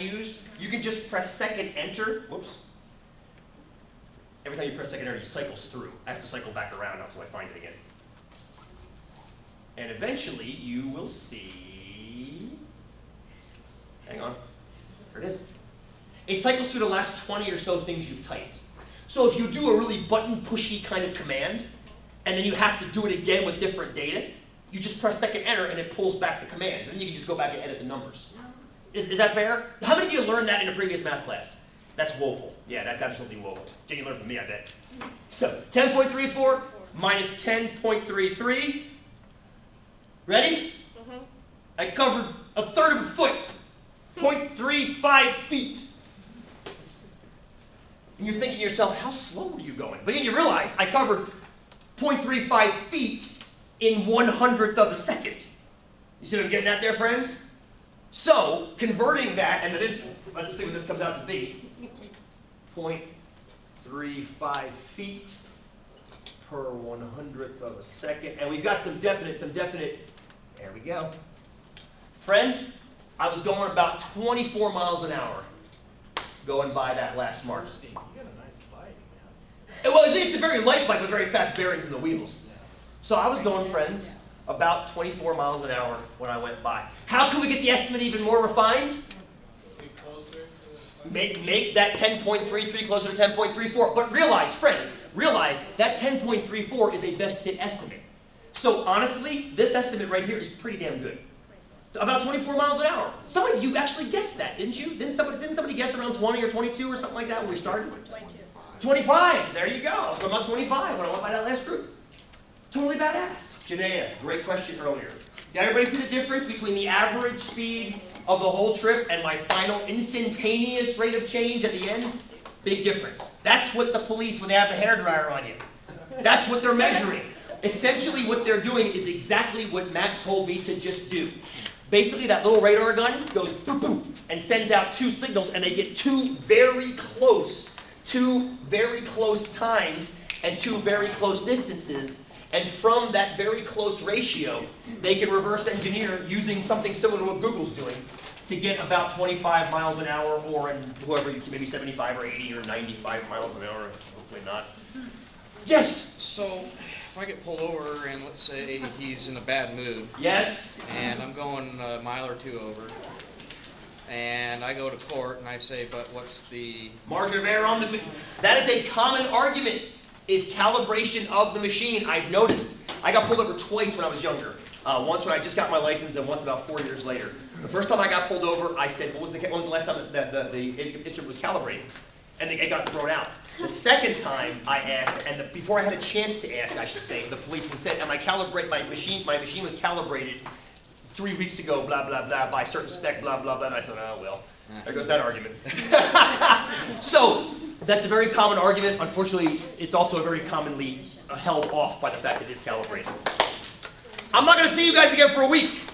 used, you can just press second enter. Whoops. Every time you press second enter, it cycles through. I have to cycle back around until I find it again. And eventually you will see, hang on, there it is. It cycles through the last 20 or so things you've typed. So if you do a really button pushy kind of command, and then you have to do it again with different data, you just press second enter and it pulls back the command. And then you can just go back and edit the numbers. Is that fair? How many of you learned that in a previous math class? That's woeful. Yeah, that's absolutely woeful. Did you learn from me, I bet. So 10.34 minus 10.33. Ready? I covered a third of a foot, 0.35 feet. And you're thinking to yourself, how slow were you going? But then you realize I covered 0.35 feet in 1/100th of a second. You see what I'm getting at there, friends? So, converting that, and then, let's see what this comes out to be. 0.35 feet per 1/100th of a second. And we've got some definite, there we go. Friends, I was going about 24 miles an hour going by that last mark. You got a nice bike, man. It's a very light bike with very fast bearings in the wheels. So I was going, friends, about 24 miles an hour when I went by. How can we get the estimate even more refined? Make that 10.33 closer to 10.34. But realize, friends, that 10.34 is a best fit estimate. So honestly, this estimate right here is pretty damn good. About 24 miles an hour. Some of you actually guessed that, didn't you? Didn't somebody guess around 20 or 22 or something like that when we started? 22. 25. There you go. I was going about 25 when I went by that last group. Totally badass. Janaea, great question earlier. Did everybody see the difference between the average speed of the whole trip and my final instantaneous rate of change at the end? Big difference. That's what the police, when they have the hairdryer on you, that's what they're measuring. Essentially what they're doing is exactly what Matt told me to just do. Basically that little radar gun goes boop boop and sends out two signals, and they get two very close times and two very close distances. And from that very close ratio, they can reverse engineer using something similar to what Google's doing to get about 25 miles an hour, or whoever you can, maybe 75 or 80 or 95 miles an hour. Hopefully not. Yes? So, if I get pulled over and let's say he's in a bad mood. Yes? And I'm going a mile or two over. And I go to court and I say, but what's the margin of error on the... That is a common argument, is calibration of the machine. I've noticed. I got pulled over twice when I was younger. Once when I just got my license, and once about 4 years later. The first time I got pulled over, I said, when was the last time that the instrument was calibrated? And it got thrown out. The second time I asked, and before I had a chance to ask, I should say, the policeman said, my machine was calibrated 3 weeks ago, blah, blah, blah, by a certain spec, blah, blah, blah. And I thought, oh, well, there goes that argument. So, that's a very common argument. Unfortunately, it's also very commonly held off by the fact that it is calibrated. I'm not going to see you guys again for a week.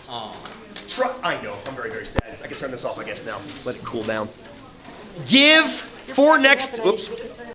I know, I'm very, very sad. I can turn this off, I guess, now. Let it cool down. Give for next... Oops.